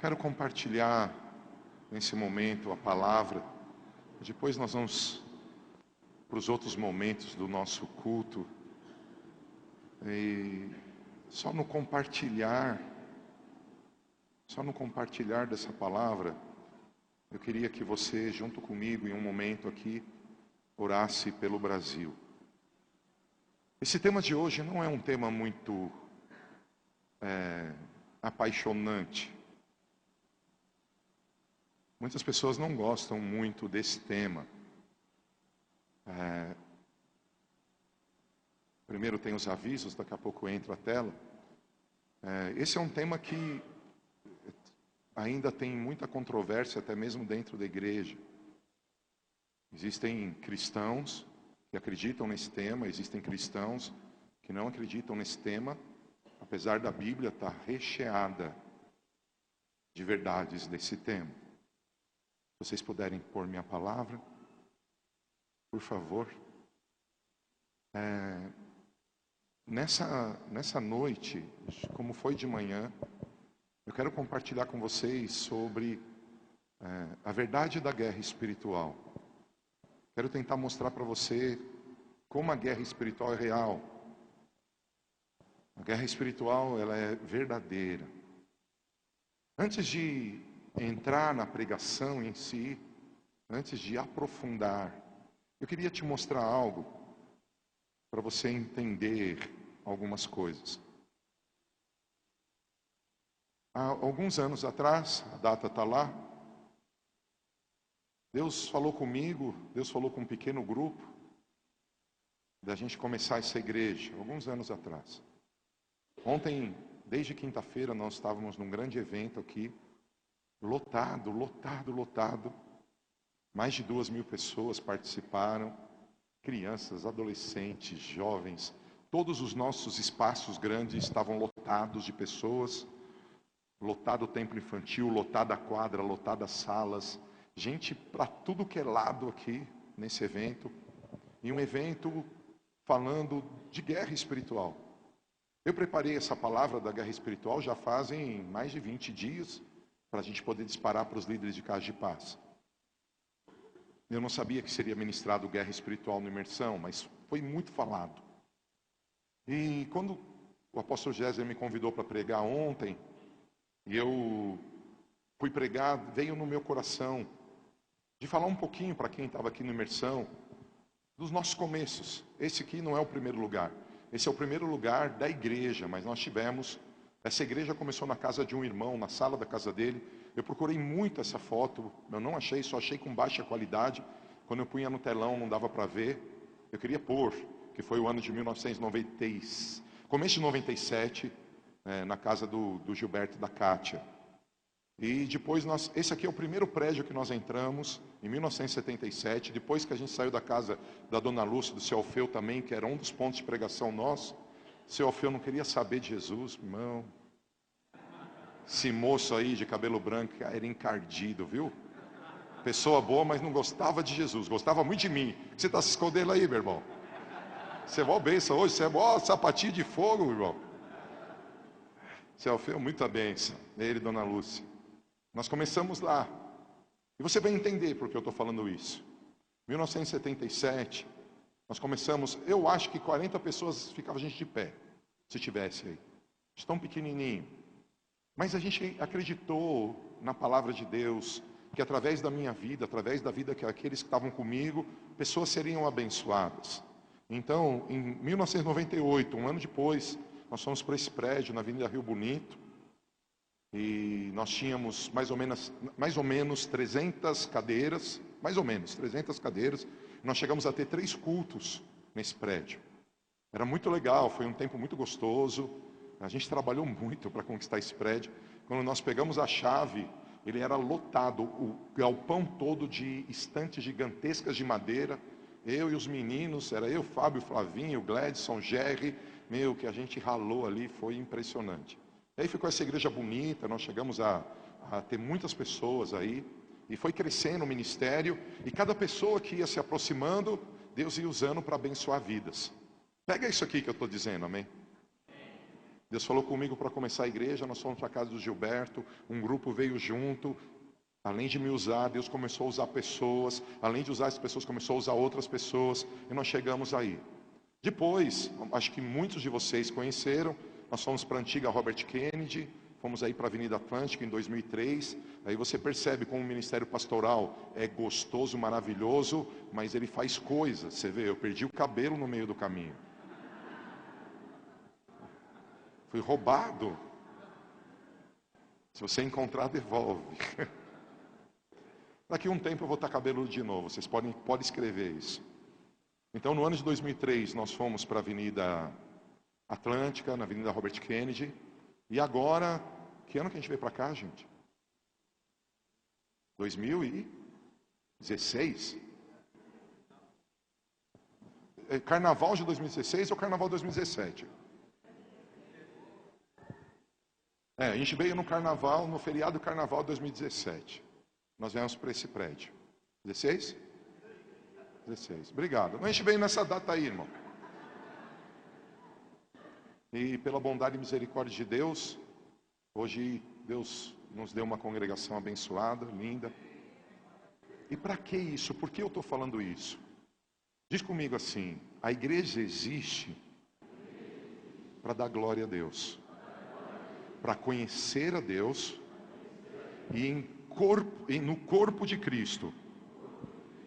Quero compartilhar nesse momento a palavra. Depois nós vamos para os outros momentos do nosso culto. E só no compartilhar dessa palavra, eu queria que você, junto comigo, em um momento aqui, orasse pelo Brasil. Esse tema de hoje não é um tema muito apaixonante. Muitas pessoas não gostam muito desse tema. Primeiro tem os avisos, daqui a pouco entra a tela. Esse é um tema que ainda tem muita controvérsia, até mesmo dentro da igreja. Existem cristãos que acreditam nesse tema, existem cristãos que não acreditam nesse tema, apesar da Bíblia estar recheada de verdades desse tema. Se vocês puderem pôr minha palavra, por favor. Nessa noite, como foi de manhã, eu quero compartilhar com vocês sobre a verdade da guerra espiritual. Quero tentar mostrar para você como a guerra espiritual é real. A guerra espiritual, ela é verdadeira. Antes de entrar na pregação em si, antes de aprofundar, eu queria te mostrar algo para você entender algumas coisas. Há alguns anos atrás, a data está lá, Deus falou comigo, Deus falou com um pequeno grupo, da gente começar essa igreja, alguns anos atrás. Ontem, desde quinta-feira, nós estávamos num grande evento aqui, lotado. Mais de 2.000 pessoas participaram, crianças, adolescentes, jovens. Todos os nossos espaços grandes estavam lotados de pessoas, lotado o templo infantil, lotada a quadra, lotada as salas, gente para tudo que é lado aqui nesse evento, e um evento falando de guerra espiritual. Eu preparei essa palavra da guerra espiritual já fazem mais de 20 dias, para a gente poder disparar para os líderes de casa de paz. Eu não sabia que seria ministrado guerra espiritual na imersão, mas foi muito falado. E quando o apóstolo Géser me convidou para pregar ontem, e eu fui pregar, veio no meu coração de falar um pouquinho para quem estava aqui na imersão, dos nossos começos. Esse aqui não é o primeiro lugar. Esse é o primeiro lugar da igreja, mas nós tivemos... Essa igreja começou na casa de um irmão, na sala da casa dele. Eu procurei muito essa foto, eu não achei, só achei com baixa qualidade. Quando eu punha no telão não dava para ver. Eu queria pôr, que foi o ano de 1990, começo de 97, na casa do Gilberto e da Kátia. E depois esse aqui é o primeiro prédio que nós entramos, em 1977, depois que a gente saiu da casa da Dona Lúcia, do seu Alfeu também, que era um dos pontos de pregação nosso. Seu Alfeu não queria saber de Jesus, irmão. Esse moço aí de cabelo branco era encardido, viu? Pessoa boa, mas não gostava de Jesus, gostava muito de mim. Você está se escondendo aí, meu irmão? Você é mó bênção hoje, você é mó sapatinho de fogo, meu irmão. Seu Alfeu, muita bênção. Ele e Dona Lúcia. Nós começamos lá. E você vai entender por que eu estou falando isso. 1977, nós começamos, eu acho que 40 pessoas ficava a gente de pé, se tivesse aí. Tão pequenininho. Mas a gente acreditou na palavra de Deus, que através da minha vida, através da vida que aqueles que estavam comigo, pessoas seriam abençoadas. Então, em 1998, um ano depois, nós fomos para esse prédio na Avenida Rio Bonito, e nós tínhamos mais ou menos 300 cadeiras, nós chegamos a ter 3 cultos nesse prédio. Era muito legal, foi um tempo muito gostoso, a gente trabalhou muito para conquistar esse prédio. Quando nós pegamos a chave, ele era lotado, o galpão todo de estantes gigantescas de madeira. Eu e os meninos, era eu, Fábio, Flavinho, Gledson, Jerry, que a gente ralou ali, foi impressionante. Aí ficou essa igreja bonita, nós chegamos a ter muitas pessoas aí, e foi crescendo o ministério, e cada pessoa que ia se aproximando, Deus ia usando para abençoar vidas. Pega isso aqui que eu estou dizendo, amém? Deus falou comigo para começar a igreja, nós fomos para a casa do Gilberto, um grupo veio junto. Além de me usar, Deus começou a usar pessoas. Além de usar as pessoas, começou a usar outras pessoas. E nós chegamos aí. Depois, acho que muitos de vocês conheceram, nós fomos para a antiga Robert Kennedy, fomos aí para a Avenida Atlântica em 2003. Aí você percebe como o ministério pastoral é gostoso, maravilhoso, mas ele faz coisas. Você vê, eu perdi o cabelo no meio do caminho. Fui roubado. Se você encontrar, devolve. Daqui a um tempo eu vou estar cabeludo de novo. Vocês podem escrever isso. Então, no ano de 2003, nós fomos para a Avenida Atlântica, na Avenida Robert Kennedy. E agora, que ano que a gente veio para cá, gente? 2016? Carnaval de 2016 ou Carnaval de 2017? A gente veio no Carnaval, no feriado do Carnaval de 2017. Nós viemos para esse prédio. 16? 16. Obrigado. A gente veio nessa data aí, irmão. E pela bondade e misericórdia de Deus, hoje Deus nos deu uma congregação abençoada, linda. E para que isso? Por que eu estou falando isso? Diz comigo assim: a igreja existe para dar glória a Deus, para conhecer a Deus e no corpo de Cristo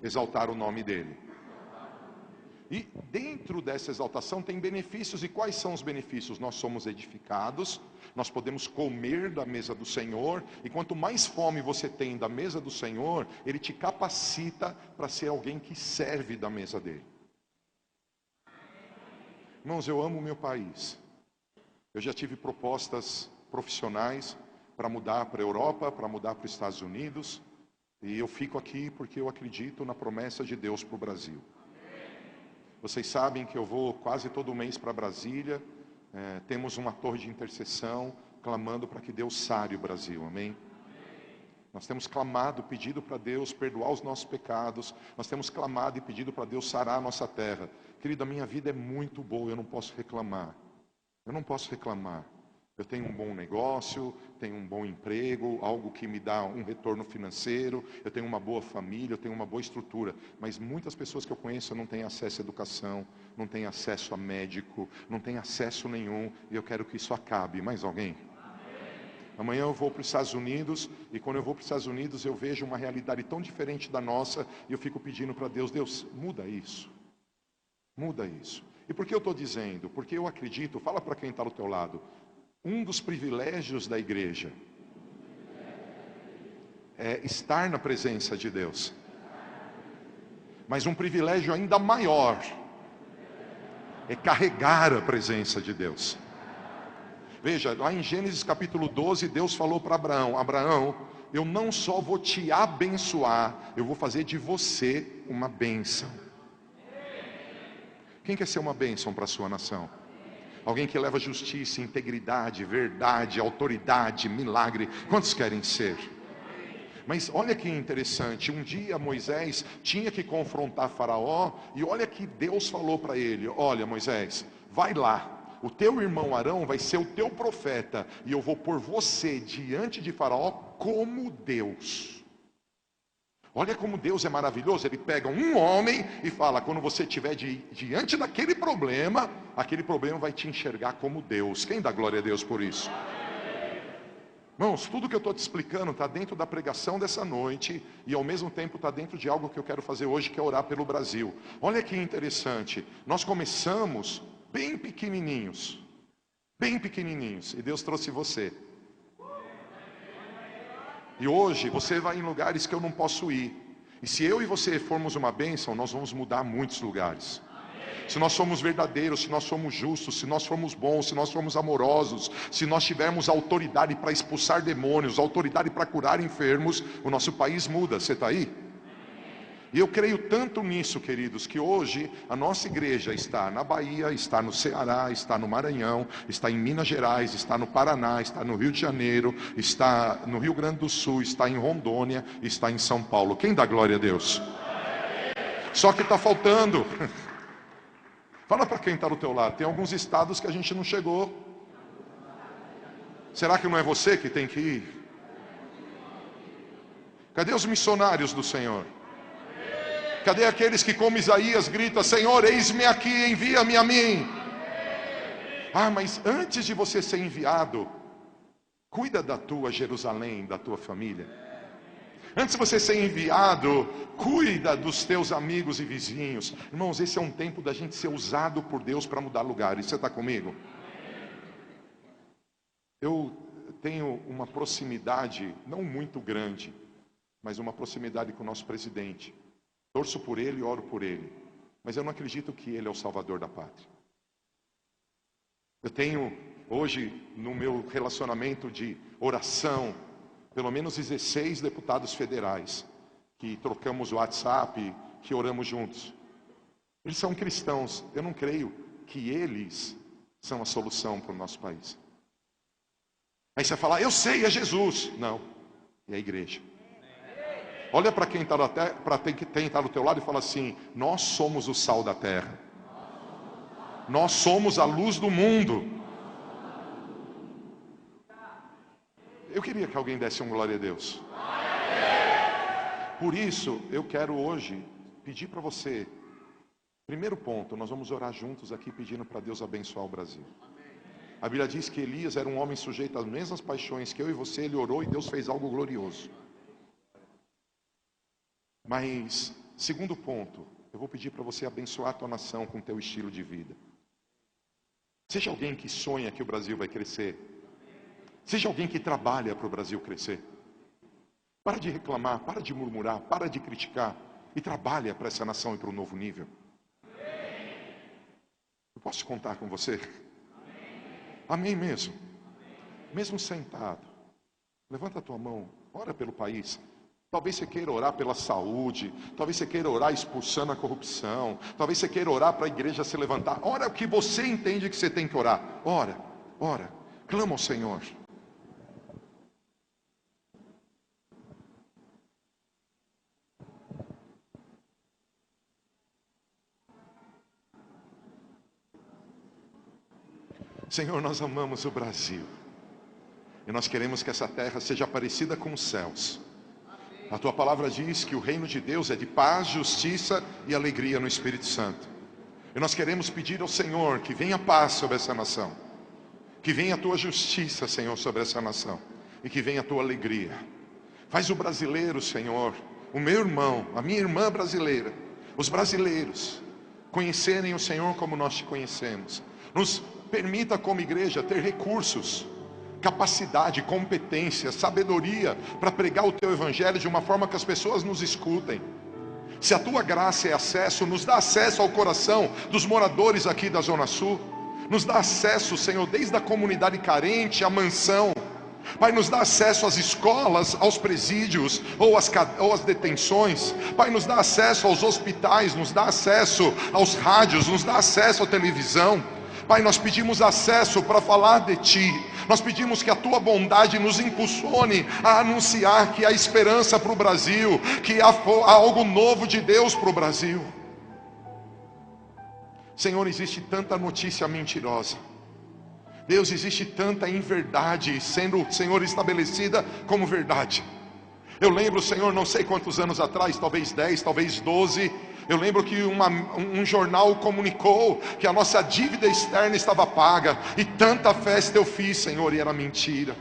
exaltar o nome dele. E dentro dessa exaltação tem benefícios. E quais são os benefícios? Nós somos edificados, nós podemos comer da mesa do Senhor. E quanto mais fome você tem da mesa do Senhor, Ele te capacita para ser alguém que serve da mesa dele. Irmãos, eu amo o meu país. Eu já tive propostas profissionais para mudar para a Europa, para mudar para os Estados Unidos. E eu fico aqui porque eu acredito na promessa de Deus para o Brasil. Vocês sabem que eu vou quase todo mês para Brasília. Temos uma torre de intercessão, clamando para que Deus sare o Brasil, amém? Nós temos clamado, pedido para Deus perdoar os nossos pecados. Nós temos clamado e pedido para Deus sarar a nossa terra. Querido, a minha vida é muito boa, eu não posso reclamar. Eu não posso reclamar. Eu tenho um bom negócio, tenho um bom emprego, algo que me dá um retorno financeiro, eu tenho uma boa família, eu tenho uma boa estrutura. Mas muitas pessoas que eu conheço não têm acesso à educação, não têm acesso a médico, não têm acesso nenhum, e eu quero que isso acabe. Mais alguém? Amanhã eu vou para os Estados Unidos, e quando eu vou para os Estados Unidos eu vejo uma realidade tão diferente da nossa, e eu fico pedindo para Deus: Deus, muda isso. Muda isso. E por que eu estou dizendo? Porque eu acredito, fala para quem está do teu lado, um dos privilégios da igreja é estar na presença de Deus. Mas um privilégio ainda maior é carregar a presença de Deus. Veja, lá em Gênesis capítulo 12, Deus falou para Abraão: Abraão, eu não só vou te abençoar, eu vou fazer de você uma bênção. Quem quer ser uma bênção para a sua nação? Alguém que leva justiça, integridade, verdade, autoridade, milagre. Quantos querem ser? Mas olha que interessante, um dia Moisés tinha que confrontar Faraó, e olha que Deus falou para ele: olha, Moisés, vai lá, o teu irmão Arão vai ser o teu profeta, e eu vou pôr você diante de Faraó como Deus. Olha como Deus é maravilhoso. Ele pega um homem e fala: quando você estiver diante daquele problema, aquele problema vai te enxergar como Deus. Quem dá glória a Deus por isso? Irmãos, tudo que eu estou te explicando está dentro da pregação dessa noite, e ao mesmo tempo está dentro de algo que eu quero fazer hoje, que é orar pelo Brasil. Olha que interessante, nós começamos bem pequenininhos, e Deus trouxe você. E hoje você vai em lugares que eu não posso ir. E se eu e você formos uma bênção, nós vamos mudar muitos lugares. Se nós somos verdadeiros, se nós somos justos, se nós formos bons, se nós formos amorosos, se nós tivermos autoridade para expulsar demônios, autoridade para curar enfermos, o nosso país muda. Você está aí? E eu creio tanto nisso, queridos, que hoje a nossa igreja está na Bahia, está no Ceará, está no Maranhão, está em Minas Gerais, está no Paraná, está no Rio de Janeiro, está no Rio Grande do Sul, está em Rondônia, está em São Paulo. Quem dá glória a Deus? Só que está faltando. Fala para quem está do teu lado, tem alguns estados que a gente não chegou. Será que não é você que tem que ir? Cadê os missionários do Senhor? Cadê aqueles que, como Isaías, gritam: Senhor, eis-me aqui, envia-me a mim? Ah, mas antes de você ser enviado, cuida da tua Jerusalém, da tua família. Antes de você ser enviado, cuida dos teus amigos e vizinhos. Irmãos, esse é um tempo da gente ser usado por Deus para mudar lugares. Você está comigo? Eu tenho uma proximidade, não muito grande, mas uma proximidade com o nosso presidente. Torço por ele e oro por ele. Mas eu não acredito que ele é o salvador da pátria. Eu tenho hoje, no meu relacionamento de oração, pelo menos 16 deputados federais, que trocamos o WhatsApp, que oramos juntos. Eles são cristãos. Eu não creio que eles são a solução para o nosso país. Aí você fala: eu sei, é Jesus. Não, é a igreja. Olha para quem está do teu lado e fala assim: nós somos o sal da terra. Nós somos a luz do mundo. Eu queria que alguém desse um glória a Deus. Por isso, eu quero hoje pedir para você. Primeiro ponto, nós vamos orar juntos aqui pedindo para Deus abençoar o Brasil. A Bíblia diz que Elias era um homem sujeito às mesmas paixões que eu e você. Ele orou e Deus fez algo glorioso. Mas, segundo ponto, eu vou pedir para você abençoar a tua nação com o teu estilo de vida. Seja alguém que sonha que o Brasil vai crescer. Seja alguém que trabalha para o Brasil crescer. Para de reclamar, para de murmurar, para de criticar e trabalha para essa nação ir para um novo nível. Eu posso contar com você? Amém mesmo? Mesmo sentado, levanta a tua mão, ora pelo país. Talvez você queira orar pela saúde, talvez você queira orar expulsando a corrupção, talvez você queira orar para a igreja se levantar. Ora o que você entende que você tem que orar. Ora, clama ao Senhor. Senhor, nós amamos o Brasil e nós queremos que essa terra seja parecida com os céus. A tua palavra diz que o reino de Deus é de paz, justiça e alegria no Espírito Santo. E nós queremos pedir ao Senhor que venha paz sobre essa nação, que venha a tua justiça, Senhor, sobre essa nação, e que venha a tua alegria. Faz o brasileiro, Senhor, o meu irmão, a minha irmã brasileira, os brasileiros conhecerem o Senhor como nós te conhecemos. Nos permita como igreja ter recursos, capacidade, competência, sabedoria para pregar o teu evangelho de uma forma que as pessoas nos escutem. Se a tua graça é acesso, nos dá acesso ao coração dos moradores aqui da Zona Sul. Nos dá acesso, Senhor, desde a comunidade carente, à mansão. Pai, nos dá acesso às escolas, aos presídios ou às detenções. Pai, nos dá acesso aos hospitais, nos dá acesso aos rádios, nos dá acesso à televisão. Pai, nós pedimos acesso para falar de Ti. Nós pedimos que a Tua bondade nos impulsione a anunciar que há esperança para o Brasil, que há algo novo de Deus para o Brasil. Senhor, existe tanta notícia mentirosa. Deus, existe tanta inverdade sendo, Senhor, estabelecida como verdade. Eu lembro, Senhor, não sei quantos anos atrás, talvez 10, talvez 12, eu lembro que um jornal comunicou que a nossa dívida externa estava paga, e tanta festa eu fiz, Senhor, e era mentira.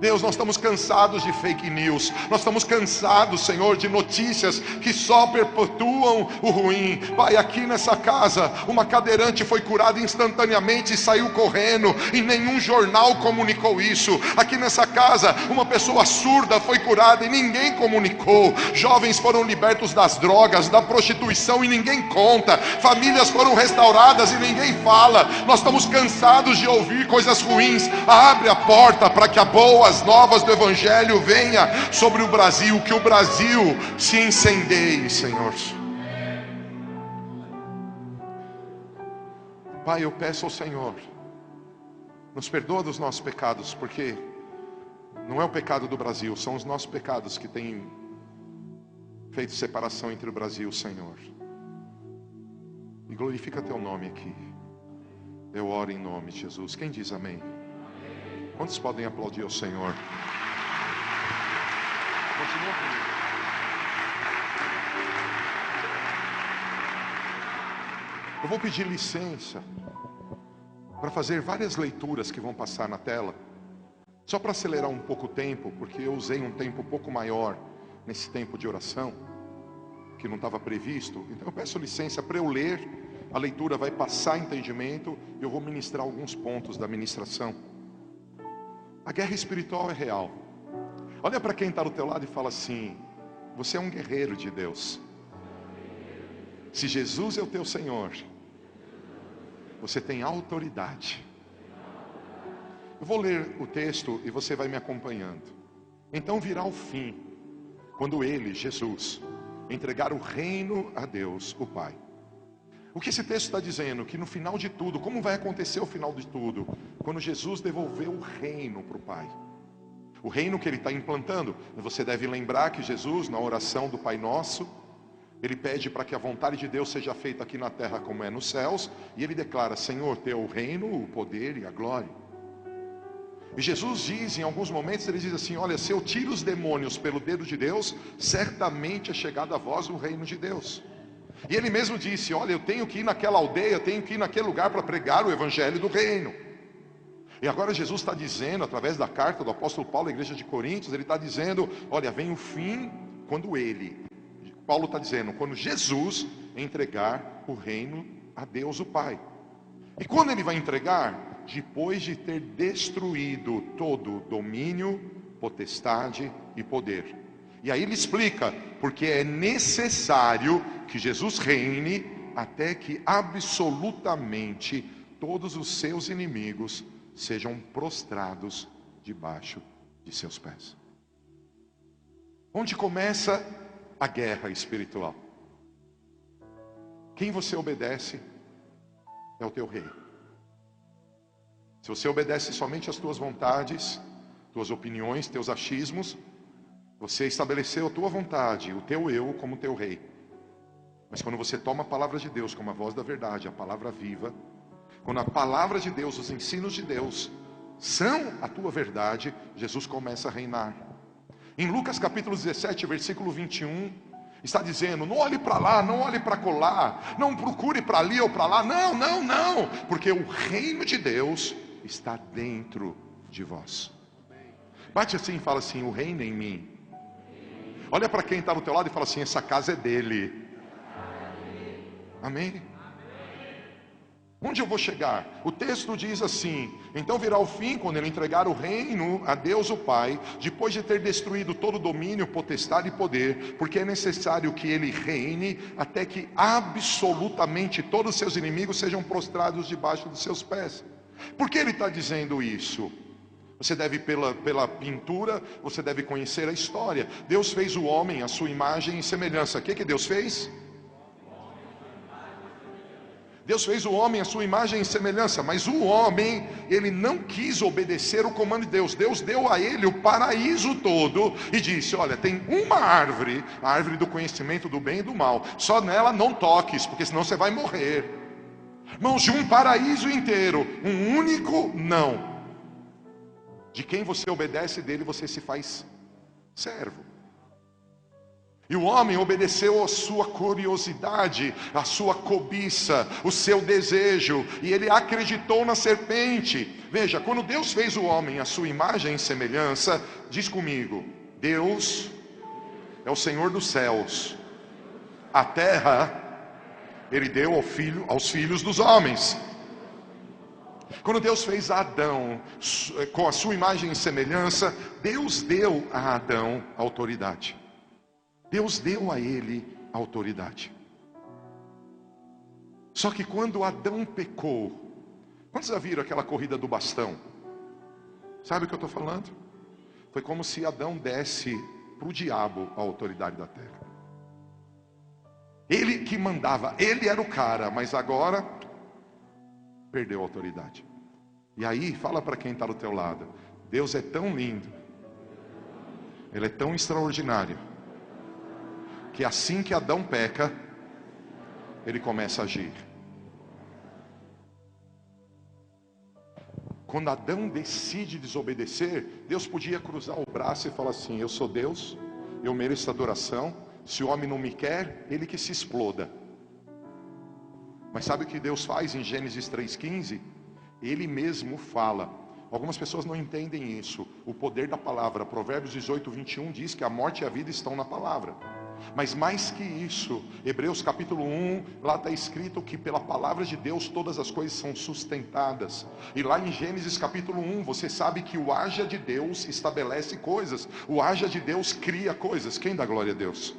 Deus, nós estamos cansados de fake news. Nós estamos cansados, Senhor, de notícias que só perpetuam o ruim. Pai, aqui nessa casa, uma cadeirante foi curada instantaneamente e saiu correndo, e nenhum jornal comunicou isso. Aqui nessa casa, uma pessoa surda foi curada e ninguém comunicou. Jovens foram libertos das drogas, da prostituição, e ninguém conta. Famílias foram restauradas e ninguém fala. Nós estamos cansados de ouvir coisas ruins. Abre a porta para que a boas novas do Evangelho venha sobre o Brasil, que o Brasil se incendeie, Senhor. Pai, eu peço ao Senhor, nos perdoa dos nossos pecados, porque não é o pecado do Brasil, são os nossos pecados que têm feito separação entre o Brasil e o Senhor. E glorifica teu nome aqui. Eu oro em nome de Jesus. Quem diz amém? Quantos podem aplaudir ao Senhor? Continua comigo. Eu vou pedir licença para fazer várias leituras que vão passar na tela, só para acelerar um pouco o tempo, porque eu usei um tempo um pouco maior nesse tempo de oração, que não estava previsto. Então eu peço licença para eu ler, a leitura vai passar entendimento, eu vou ministrar alguns pontos da ministração. A guerra espiritual é real. Olha para quem está do teu lado e fala assim: você é um guerreiro de Deus. Se Jesus é o teu Senhor, você tem autoridade. Eu vou ler o texto e você vai me acompanhando. Então virá o fim, quando ele, Jesus, entregar o reino a Deus, o Pai. O que esse texto está dizendo? Que no final de tudo, como vai acontecer o final de tudo? Quando Jesus devolver o reino para o Pai. O reino que ele está implantando. Você deve lembrar que Jesus, na oração do Pai Nosso, ele pede para que a vontade de Deus seja feita aqui na terra como é nos céus. E ele declara: Senhor, teu o reino, o poder e a glória. E Jesus diz, em alguns momentos, ele diz assim: olha, se eu tiro os demônios pelo dedo de Deus, certamente é chegado a vós o reino de Deus. E ele mesmo disse: olha, eu tenho que ir naquela aldeia, eu tenho que ir naquele lugar para pregar o evangelho do reino. E agora Jesus está dizendo, através da carta do apóstolo Paulo à igreja de Coríntios, ele está dizendo: olha, vem o fim quando ele, Paulo está dizendo, quando Jesus entregar o reino a Deus o Pai. E quando ele vai entregar? Depois de ter destruído todo domínio, potestade e poder. E aí ele explica, porque é necessário que Jesus reine até que absolutamente todos os seus inimigos sejam prostrados debaixo de seus pés. Onde começa a guerra espiritual? Quem você obedece é o teu rei. Se você obedece somente às tuas vontades, tuas opiniões, teus achismos, você estabeleceu a tua vontade, o teu eu como teu rei. Mas quando você toma a palavra de Deus como a voz da verdade, a palavra viva, quando a palavra de Deus, os ensinos de Deus são a tua verdade, Jesus começa a reinar. Em Lucas capítulo 17, versículo 21, está dizendo: não olhe para lá, não olhe para colar, não procure para ali ou para lá, não, porque o reino de Deus está dentro de vós. Bate assim e fala assim: o reino em mim. Olha para quem está do teu lado e fala assim: essa casa é dele. Amém? Onde eu vou chegar? O texto diz assim: então virá o fim, quando ele entregar o reino a Deus o Pai, depois de ter destruído todo domínio, potestade e poder, porque é necessário que ele reine até que absolutamente todos os seus inimigos sejam prostrados debaixo dos seus pés. Por que ele está dizendo isso? Você deve, pela pintura, você deve conhecer a história. Deus fez o homem à sua imagem e semelhança. O que Deus fez? Deus fez o homem à sua imagem e semelhança, mas o homem, ele não quis obedecer o comando de Deus. Deus deu a ele o paraíso todo e disse: olha, tem uma árvore, a árvore do conhecimento do bem e do mal, só nela não toques, porque senão você vai morrer. Irmãos, de um paraíso inteiro, um único não. De quem você obedece, dele você se faz servo. E o homem obedeceu a sua curiosidade, a sua cobiça, o seu desejo, e ele acreditou na serpente. Veja, quando Deus fez o homem à sua imagem e semelhança, diz comigo: Deus é o Senhor dos céus, a terra ele deu aos filhos dos homens. Quando Deus fez Adão com a sua imagem e semelhança, Deus deu a Adão autoridade. Deus deu a ele autoridade. Só que quando Adão pecou, quantos já viram aquela corrida do bastão? Sabe o que eu estou falando? Foi como se Adão desse para o diabo a autoridade da terra. Ele que mandava, ele era o cara, mas agora perdeu a autoridade. E aí, fala para quem está do teu lado: Deus é tão lindo, Ele é tão extraordinário, que assim que Adão peca, Ele começa a agir. quando Adão decide desobedecer, Deus podia cruzar o braço e falar assim: eu sou Deus, eu mereço adoração, se o homem não me quer, ele que se exploda. Mas sabe o que Deus faz em Gênesis 3,15? Ele mesmo fala. Algumas pessoas não entendem isso, o poder da palavra. Provérbios 18:21 diz que a morte e a vida estão na palavra. Mas mais que isso, Hebreus capítulo 1, lá está escrito que pela palavra de Deus todas as coisas são sustentadas. E lá em Gênesis capítulo 1, você sabe que o haja de Deus estabelece coisas, o haja de Deus cria coisas. Quem dá glória a Deus?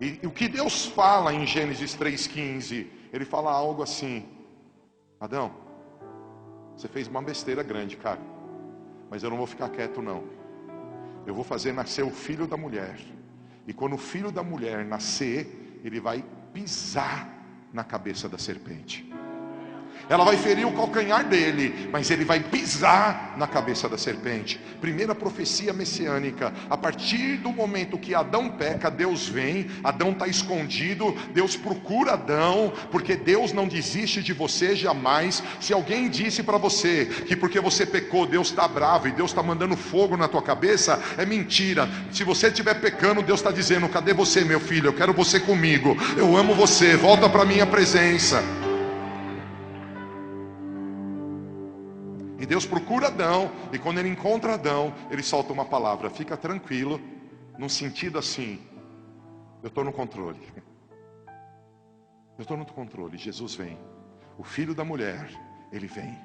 E o que Deus fala em Gênesis 3,15? Ele fala algo assim: Adão, você fez uma besteira grande, cara, mas eu não vou ficar quieto não. Eu vou fazer nascer o filho da mulher, e quando o filho da mulher nascer, ele vai pisar na cabeça da serpente. Ela vai ferir o calcanhar dele, mas ele vai pisar na cabeça da serpente. Primeira profecia messiânica. A partir do momento que Adão peca, Deus vem. Adão está escondido, Deus procura Adão, porque Deus não desiste de você jamais. Se alguém disse para você que porque você pecou Deus está bravo e Deus está mandando fogo na tua cabeça, é mentira. Se você estiver pecando, Deus está dizendo: cadê você, meu filho? Eu quero você comigo, eu amo você, volta para a minha presença. E Deus procura Adão, e quando ele encontra Adão, ele solta uma palavra: fica tranquilo, num sentido assim: eu estou no controle. Eu estou no controle. Jesus vem, o filho da mulher, ele vem,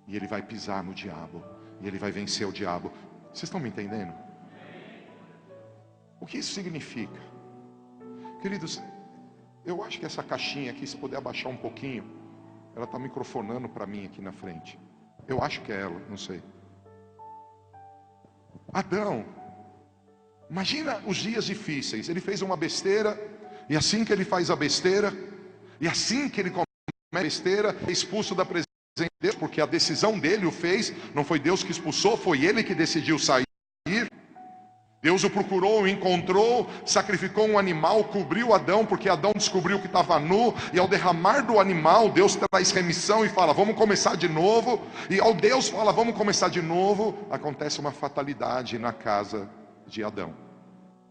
e ele vai pisar no diabo, e ele vai vencer o diabo. Vocês estão me entendendo? O que isso significa? Queridos, eu acho que essa caixinha aqui, se puder abaixar um pouquinho, ela está microfonando para mim aqui na frente. Eu acho que é ela, não sei. Adão, imagina os dias difíceis. Ele fez uma besteira, e assim que ele faz a besteira, e assim que ele comete a besteira, é expulso da presença de Deus, porque a decisão dele o fez. Não foi Deus que expulsou, foi ele que decidiu sair. Deus o procurou, o encontrou, sacrificou um animal, cobriu Adão, porque Adão descobriu que estava nu, e ao derramar do animal, Deus traz remissão e fala: vamos começar de novo. E ao Deus fala: vamos começar de novo, acontece uma fatalidade na casa de Adão.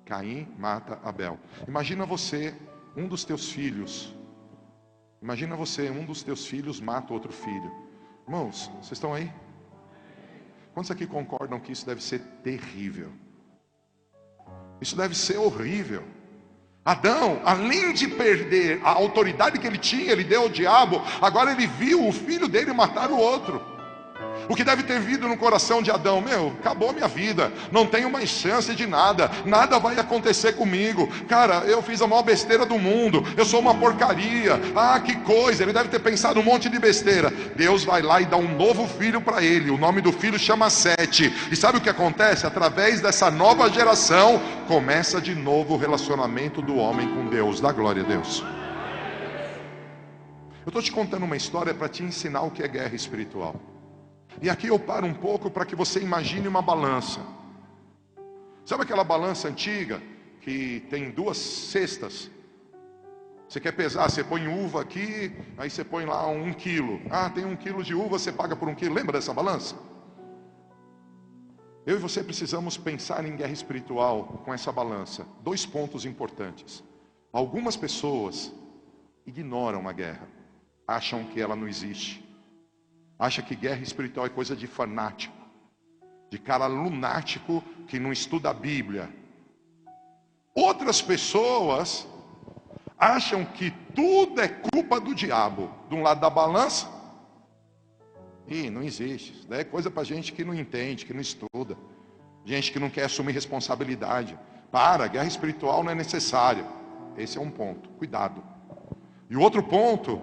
Caim mata Abel. Imagina você, um dos teus filhos mata outro filho. Irmãos, vocês estão aí? Quantos aqui concordam que isso deve ser terrível? Isso deve ser horrível. Adão, além de perder a autoridade que ele tinha, ele deu ao diabo. Agora ele viu o filho dele matar o outro. O que deve ter vindo no coração de Adão: meu, acabou a minha vida, não tenho mais chance de nada, nada vai acontecer comigo. Cara, eu fiz a maior besteira do mundo, eu sou uma porcaria. Ah, que coisa. Ele deve ter pensado um monte de besteira. Deus vai lá e dá um novo filho para ele. O nome do filho chama Sete. E sabe o que acontece? Através dessa nova geração, começa de novo o relacionamento do homem com Deus. Dá glória a Deus. Eu estou te contando uma história para te ensinar o que é guerra espiritual. E aqui eu paro um pouco para que você imagine uma balança. Sabe aquela balança antiga que tem duas cestas? Você quer pesar, você põe uva aqui, aí você põe lá 1 quilo. Ah, tem 1 quilo de uva, você paga por 1 quilo. Lembra dessa balança? Eu e você precisamos pensar em guerra espiritual com essa balança. 2 pontos importantes. Algumas pessoas ignoram a guerra, acham que ela não existe. Acha que guerra espiritual é coisa de fanático, de cara lunático que não estuda a Bíblia. Outras pessoas acham que tudo é culpa do diabo. De um lado da balança, e não existe. Isso daí é coisa para gente que não entende, que não estuda, gente que não quer assumir responsabilidade. Guerra espiritual não é necessária. Esse é um ponto, cuidado. E o outro ponto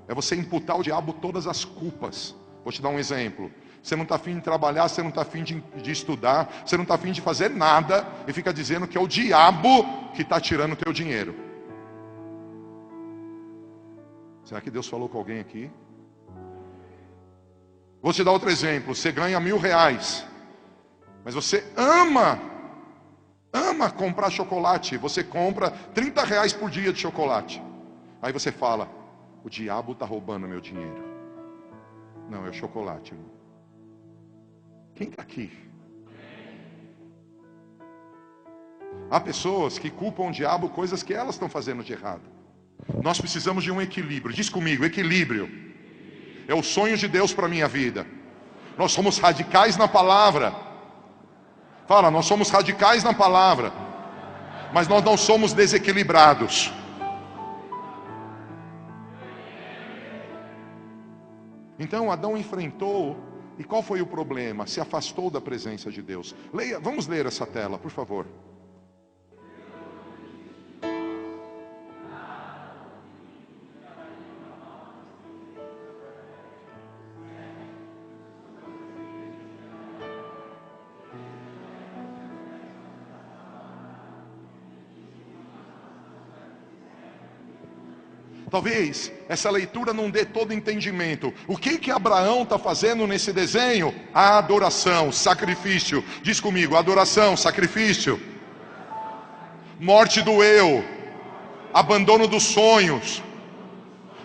é você imputar ao diabo todas as culpas. Vou te dar um exemplo. Você não está afim de trabalhar, você não está afim de estudar, você não está afim de fazer nada, e fica dizendo que é o diabo que está tirando o teu dinheiro. Será que Deus falou com alguém aqui? Vou te dar outro exemplo. Você ganha R$1.000, mas você ama comprar chocolate. Você compra R$30 por dia de chocolate. Aí você fala: o diabo está roubando meu dinheiro. Não, é o chocolate, irmão. Quem está aqui? Há pessoas que culpam o diabo coisas que elas estão fazendo de errado. Nós precisamos de um equilíbrio. Diz comigo, equilíbrio. É o sonho de Deus para a minha vida. Nós somos radicais na palavra. Fala, nós somos radicais na palavra. Mas nós não somos desequilibrados. Então Adão enfrentou, e qual foi o problema? Se afastou da presença de Deus. Leia, vamos ler essa tela, por favor. Talvez essa leitura não dê todo entendimento. O que Abraão está fazendo nesse desenho? A adoração, sacrifício. Diz comigo, adoração, sacrifício. Morte do eu. Abandono dos sonhos.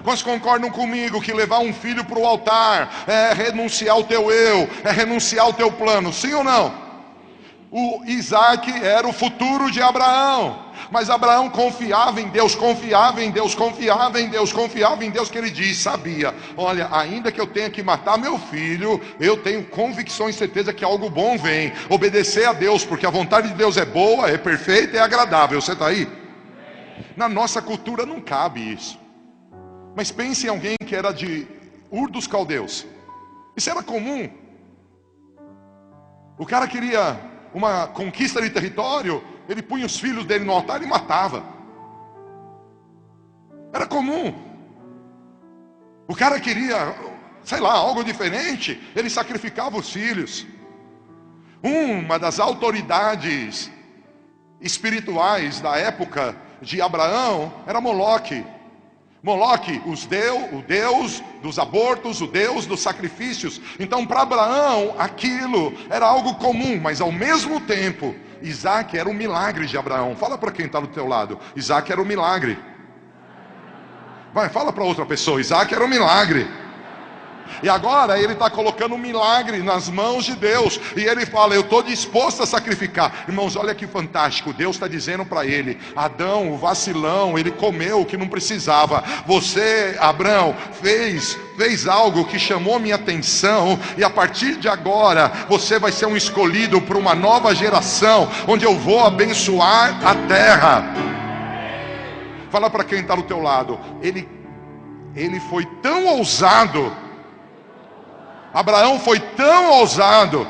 Quantos concordam comigo que levar um filho para o altar é renunciar ao teu eu, é renunciar ao teu plano? Sim ou não? O Isaac era o futuro de Abraão. Mas Abraão confiava em Deus, confiava em Deus, confiava em Deus, confiava em Deus, que ele diz, sabia, olha, ainda que eu tenha que matar meu filho, eu tenho convicção e certeza que algo bom vem. Obedecer a Deus, porque a vontade de Deus é boa, é perfeita, é agradável. Você está aí? Na nossa cultura não cabe isso. Mas pense em alguém que era de Ur dos Caldeus. Isso era comum. O cara queria uma conquista de território, ele punha os filhos dele no altar e matava. Era comum. O cara queria, sei lá, algo diferente, ele sacrificava os filhos. Uma das autoridades espirituais da época de Abraão era Moloque. Moloque, o Deus dos abortos, o Deus dos sacrifícios. Então para Abraão aquilo era algo comum, mas ao mesmo tempo Isaac era o milagre de Abraão. Fala para quem está do teu lado, Isaac era o milagre. Vai, fala para outra pessoa, Isaac era o milagre. E agora ele está colocando um milagre nas mãos de Deus. E ele fala, eu estou disposto a sacrificar. Irmãos, olha que fantástico. Deus está dizendo para ele, Adão, o vacilão, ele comeu o que não precisava. Você, Abraão, fez algo que chamou minha atenção. E a partir de agora, você vai ser um escolhido para uma nova geração, onde eu vou abençoar a terra. Fala para quem está do teu lado. Ele foi tão ousado. Abraão foi tão ousado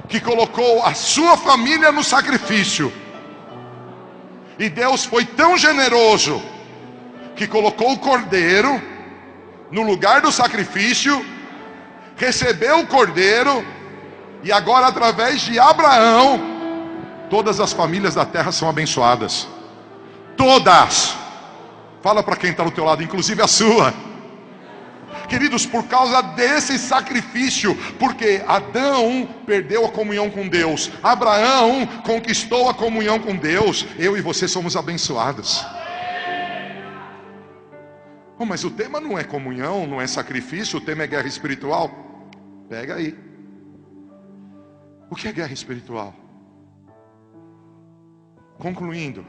que colocou a sua família no sacrifício. E Deus foi tão generoso que colocou o cordeiro no lugar do sacrifício, recebeu o cordeiro, e agora através de Abraão todas as famílias da terra são abençoadas. Todas. Fala para quem está do teu lado, inclusive a sua. Queridos, por causa desse sacrifício, porque Adão perdeu a comunhão com Deus, Abraão conquistou a comunhão com Deus, eu e você somos abençoados. Oh, mas o tema não é comunhão, não é sacrifício, o tema é guerra espiritual. Pega aí. O que é guerra espiritual? Concluindo,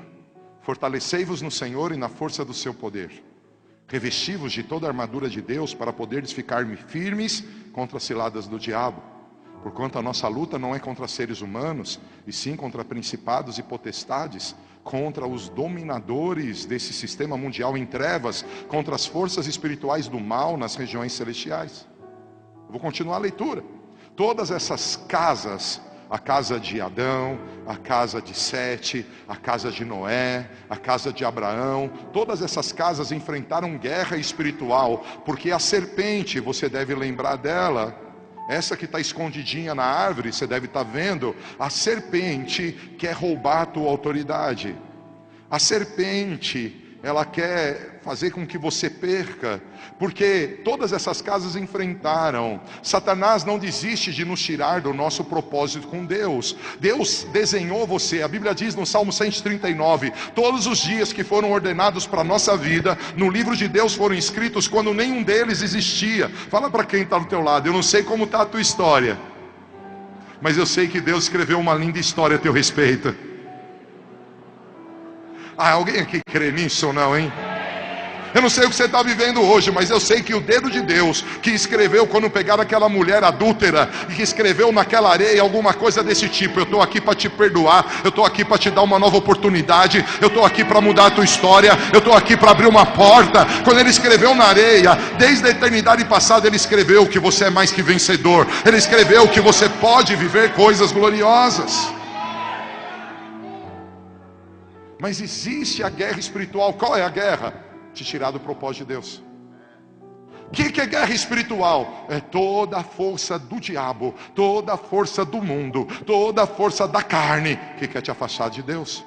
fortalecei-vos no Senhor e na força do seu poder. Revesti-vos de toda a armadura de Deus, para poderes ficar firmes contra as ciladas do diabo. Porquanto a nossa luta não é contra seres humanos, e sim contra principados e potestades, contra os dominadores desse sistema mundial em trevas, contra as forças espirituais do mal nas regiões celestiais. Eu vou continuar a leitura. Todas essas casas, a casa de Adão, a casa de Sete, a casa de Noé, a casa de Abraão, todas essas casas enfrentaram guerra espiritual, porque a serpente, você deve lembrar dela, essa que está escondidinha na árvore, você deve estar vendo, a serpente quer roubar a tua autoridade. A serpente ela quer fazer com que você perca, porque todas essas casas enfrentaram. Satanás não desiste de nos tirar do nosso propósito com Deus. Deus desenhou você, a Bíblia diz no Salmo 139, todos os dias que foram ordenados para a nossa vida, no livro de Deus foram escritos quando nenhum deles existia. Fala para quem está do teu lado, eu não sei como está a tua história, mas eu sei que Deus escreveu uma linda história a teu respeito. Alguém aqui crê nisso ou não, hein? Eu não sei o que você está vivendo hoje, mas eu sei que o dedo de Deus que escreveu quando pegaram aquela mulher adúltera e que escreveu naquela areia alguma coisa desse tipo: eu estou aqui para te perdoar, eu estou aqui para te dar uma nova oportunidade, eu estou aqui para mudar a tua história, eu estou aqui para abrir uma porta. Quando ele escreveu na areia, desde a eternidade passada ele escreveu que você é mais que vencedor, ele escreveu que você pode viver coisas gloriosas. Mas existe a guerra espiritual. Qual é a guerra? Te tirar do propósito de Deus. O que é guerra espiritual? É toda a força do diabo, toda a força do mundo, toda a força da carne que quer te afastar de Deus.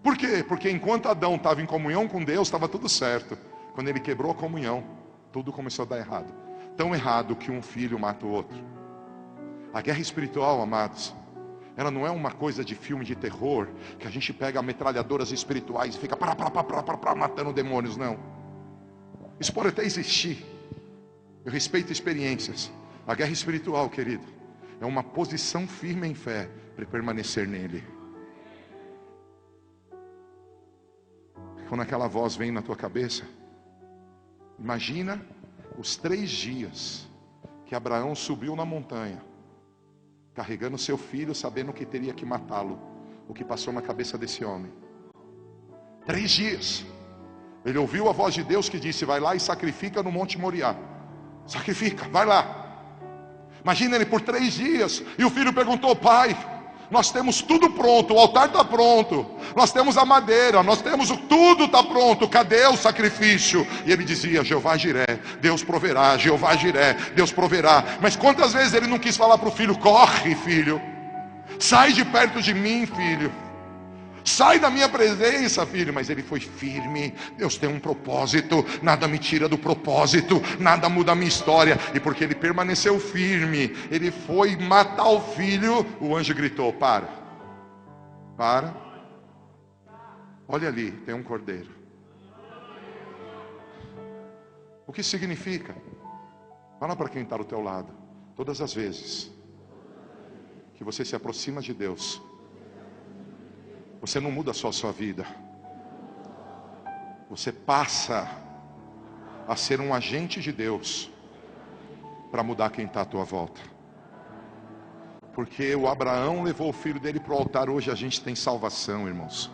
Por quê? Porque enquanto Adão estava em comunhão com Deus, estava tudo certo. Quando ele quebrou a comunhão, tudo começou a dar errado. Tão errado que um filho mata o outro. A guerra espiritual, amados, ela não é uma coisa de filme de terror, que a gente pega metralhadoras espirituais e fica matando demônios, não. Isso pode até existir. Eu respeito experiências. A guerra espiritual, querido, é uma posição firme em fé para permanecer nele. Quando aquela voz vem na tua cabeça, imagina os 3 dias que Abraão subiu na montanha, carregando seu filho, sabendo que teria que matá-lo. O que passou na cabeça desse homem? 3 dias. Ele ouviu a voz de Deus que disse: vai lá e sacrifica no Monte Moriá. Sacrifica, vai lá. Imagina ele por 3 dias. E o filho perguntou: pai, nós temos tudo pronto, o altar está pronto, nós temos a madeira, nós temos tudo está pronto, cadê o sacrifício? E ele dizia: Jeová Jiré, Deus proverá, Jeová Jiré, Deus proverá. Mas quantas vezes ele não quis falar para o filho: corre, filho, sai de perto de mim, filho, sai da minha presença, filho. Mas ele foi firme. Deus tem um propósito, nada me tira do propósito, nada muda a minha história. E porque ele permaneceu firme, ele foi matar o filho. O anjo gritou: para, olha ali, tem um cordeiro. O que significa? Fala para quem está do teu lado. Todas as vezes que você se aproxima de Deus, você não muda só a sua vida, você passa a ser um agente de Deus para mudar quem está à tua volta. Porque o Abraão levou o filho dele para o altar. Hoje a gente tem salvação, irmãos.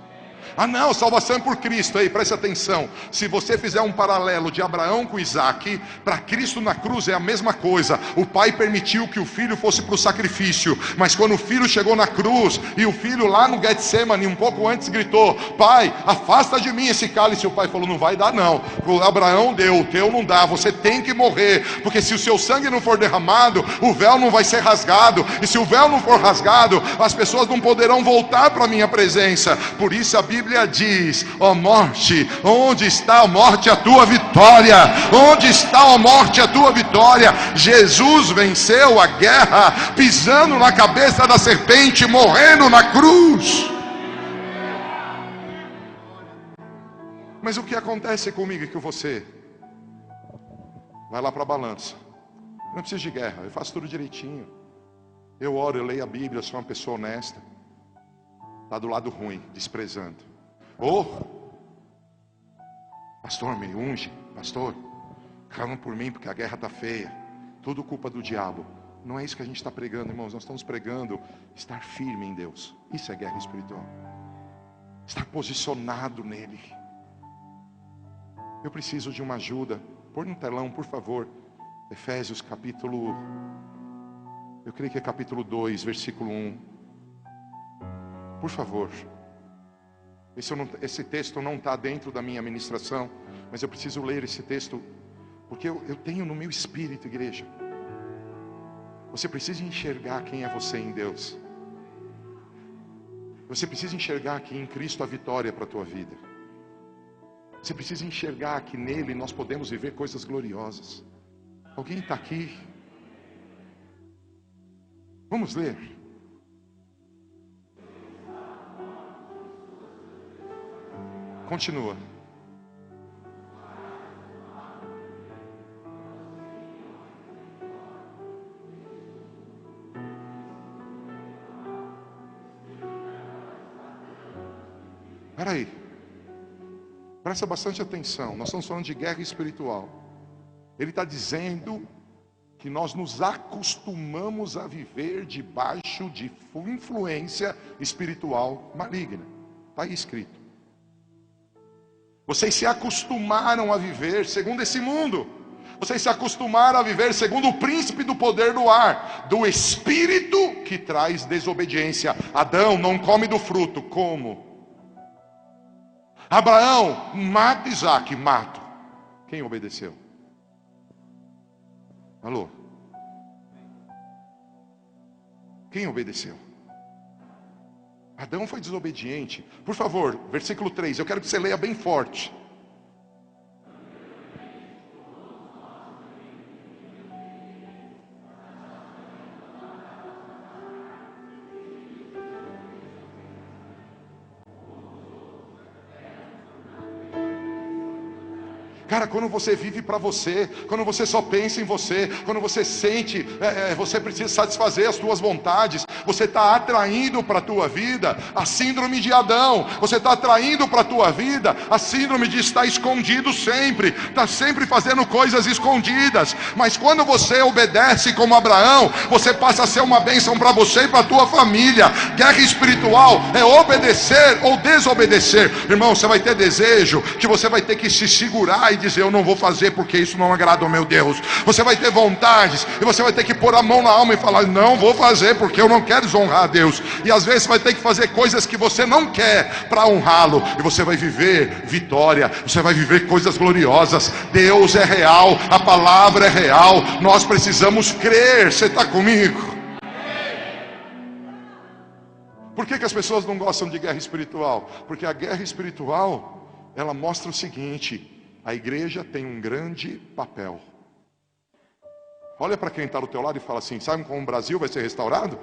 Ah não, salvação é por Cristo. Aí, preste atenção. Se você fizer um paralelo de Abraão com Isaac, para Cristo na cruz é a mesma coisa. O pai permitiu que o filho fosse para o sacrifício, mas quando o filho chegou na cruz, e o filho lá no Getsemane, um pouco antes, gritou: pai, afasta de mim esse cálice. O pai falou: não vai dar não. O Abraão deu, o teu não dá, você tem que morrer. Porque se o seu sangue não for derramado, o véu não vai ser rasgado. E se o véu não for rasgado, as pessoas não poderão voltar para a minha presença. Por isso a Bíblia diz: ó morte, onde está a morte, a tua vitória? Onde está a morte, a tua vitória? Jesus venceu a guerra, pisando na cabeça da serpente, morrendo na cruz. Mas o que acontece comigo e com você? Vai lá para a balança. Eu não preciso de guerra, eu faço tudo direitinho. Eu oro, eu leio a Bíblia, eu sou uma pessoa honesta. Está do lado ruim, desprezando. Pastor, me unge, pastor, clama por mim porque a guerra está feia. Tudo culpa do diabo. Não é isso que a gente está pregando, irmãos. Nós estamos pregando estar firme em Deus. Isso é guerra espiritual. Estar posicionado nele. Eu preciso de uma ajuda. Põe no telão, por favor, Efésios capítulo, eu creio que é capítulo 2, versículo 1. Por favor. Esse texto não está dentro da minha ministração, mas eu preciso ler esse texto, porque eu tenho no meu espírito, igreja. Você precisa enxergar quem é você em Deus. Você precisa enxergar que em Cristo há vitória para a tua vida. Você precisa enxergar que nele nós podemos viver coisas gloriosas. Alguém está aqui? Vamos ler. Continua. Espera aí. Presta bastante atenção. Nós estamos falando de guerra espiritual. Ele está dizendo que nós nos acostumamos a viver debaixo de influência espiritual maligna. Está aí escrito. Vocês se acostumaram a viver segundo esse mundo. Vocês se acostumaram a viver segundo o príncipe do poder do ar, do espírito que traz desobediência. Adão, não come do fruto. Como? Abraão, mata Isaac. Mato. Quem obedeceu? Alô? Quem obedeceu? Adão foi desobediente. Por favor, versículo 3, eu quero que você leia bem forte. Cara, quando você vive para você, quando você só pensa em você, quando você sente, você precisa satisfazer as suas vontades, você está atraindo para a tua vida a síndrome de Adão, você está atraindo para a tua vida a síndrome de estar escondido sempre, está sempre fazendo coisas escondidas. Mas quando você obedece como Abraão, você passa a ser uma bênção para você e para a tua família. Guerra espiritual é obedecer ou desobedecer. Irmão, você vai ter desejo que você vai ter que se segurar e dizer: eu não vou fazer porque isso não agrada ao meu Deus. Você vai ter vontades e você vai ter que pôr a mão na alma e falar: não vou fazer porque eu não quero desonrar a Deus. E às vezes você vai ter que fazer coisas que você não quer para honrá-lo, e você vai viver vitória, você vai viver coisas gloriosas. Deus é real, a palavra é real, nós precisamos crer. Você está comigo? Por que as pessoas não gostam de guerra espiritual? Porque a guerra espiritual, ela mostra o seguinte: a igreja tem um grande papel. Olha para quem está do teu lado e fala assim: sabe como o Brasil vai ser restaurado?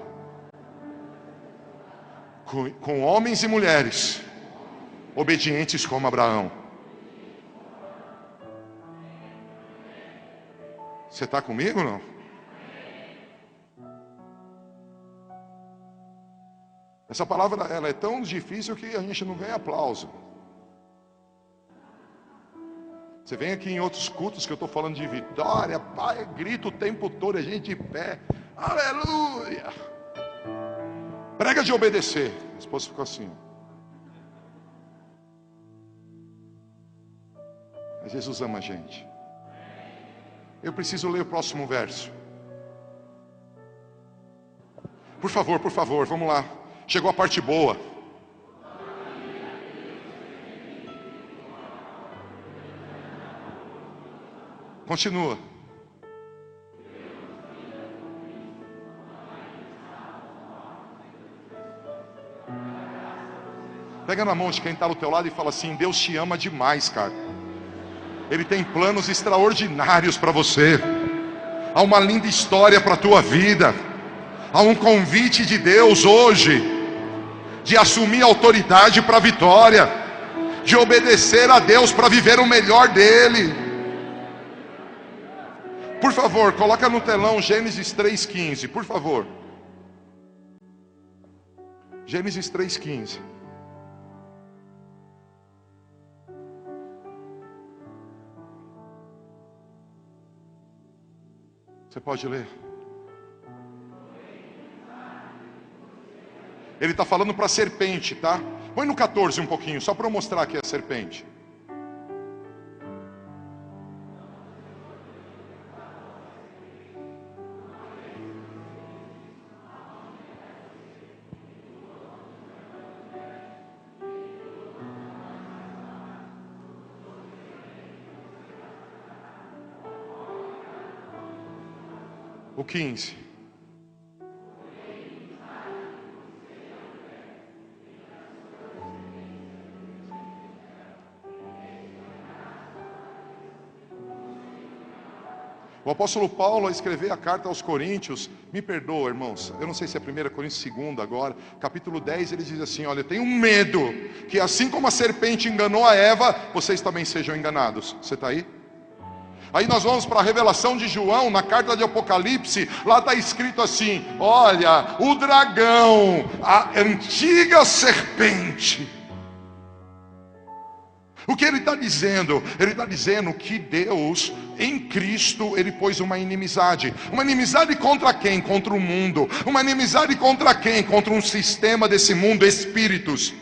Com homens e mulheres obedientes como Abraão. Você está comigo ou não? Essa palavra, ela é tão difícil que a gente não ganha aplauso. Você vem aqui em outros cultos que eu estou falando de vitória, pai, grita o tempo todo, a gente de pé, aleluia. Prega de obedecer. A esposa ficou assim. Mas Jesus ama a gente. Eu preciso ler o próximo verso. Por favor, vamos lá. Chegou a parte boa. Continua. Pega na mão de quem está do teu lado e fala assim: Deus te ama demais, cara. Ele tem planos extraordinários para você. Há uma linda história para a tua vida. Há um convite de Deus hoje de assumir autoridade para a vitória, de obedecer a Deus para viver o melhor dele. Por favor, coloca no telão Gênesis 3,15, por favor. Gênesis 3,15. Você pode ler? Ele está falando para a serpente, tá? Põe no 14 um pouquinho, só para eu mostrar aqui a serpente. O 15. O apóstolo Paulo, ao escrever a carta aos Coríntios, me perdoa, irmãos, eu não sei se é 1 Coríntios 2 agora, capítulo 10, ele diz assim: olha, eu tenho medo que assim como a serpente enganou a Eva, vocês também sejam enganados. Você está aí? Aí nós vamos para a revelação de João, na carta de Apocalipse, lá está escrito assim: olha, o dragão, a antiga serpente. O que ele está dizendo? Ele está dizendo que Deus, em Cristo, Ele pôs uma inimizade. Uma inimizade contra quem? Contra o mundo. Uma inimizade contra quem? Contra um sistema desse mundo, espíritos.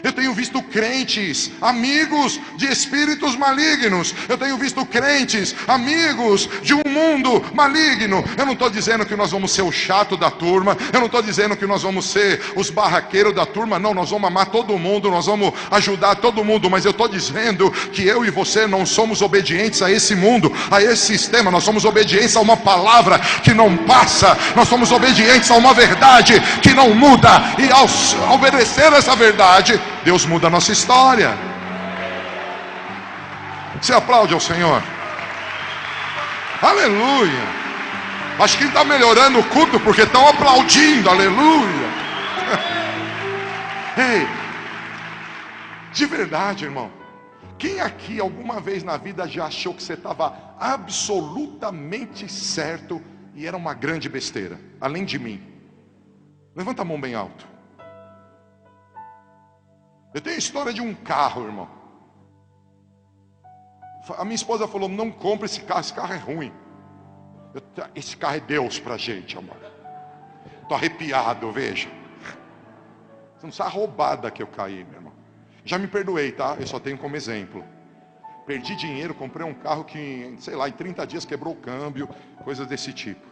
Eu tenho visto crentes, amigos de espíritos malignos. Eu tenho visto crentes, amigos de um mundo maligno. Eu não estou dizendo que nós vamos ser o chato da turma. Eu não estou dizendo que nós vamos ser os barraqueiros da turma. Não, nós vamos amar todo mundo, nós vamos ajudar todo mundo. Mas eu estou dizendo que eu e você não somos obedientes a esse mundo, a esse sistema. Nós somos obedientes a uma palavra que não passa. Nós somos obedientes a uma verdade que não muda. E ao obedecer essa verdade, Deus muda a nossa história. Você aplaude ao Senhor? Aleluia. Acho que está melhorando o culto porque estão aplaudindo. Aleluia. Ei, de verdade, irmão, quem aqui alguma vez na vida já achou que você estava absolutamente certo e era uma grande besteira, além de mim? Levanta a mão bem alto. Eu tenho a história de um carro, irmão. A minha esposa falou: não compre esse carro é ruim. Esse carro é Deus pra gente, amor. Estou arrepiado, veja. Você não sabe a roubada que eu caí, meu irmão. Já me perdoei, tá? Eu só tenho como exemplo. Perdi dinheiro, comprei um carro que, sei lá, em 30 dias quebrou o câmbio, coisas desse tipo.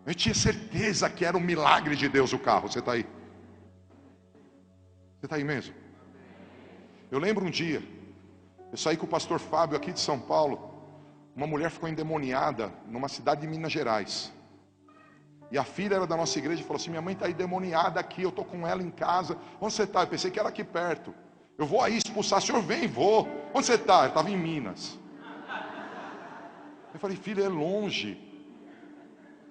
Eu tinha certeza que era um milagre de Deus o carro. Você está aí? Você está aí mesmo? Eu lembro um dia, eu saí com o pastor Fábio aqui de São Paulo. Uma mulher ficou endemoniada numa cidade de Minas Gerais. E a filha era da nossa igreja e falou assim: minha mãe está endemoniada aqui, eu estou com ela em casa. Onde você está? Eu pensei que era aqui perto. Eu vou aí expulsar. O senhor vem, vou. Onde você está? Eu estava em Minas. Eu falei: filha, é longe.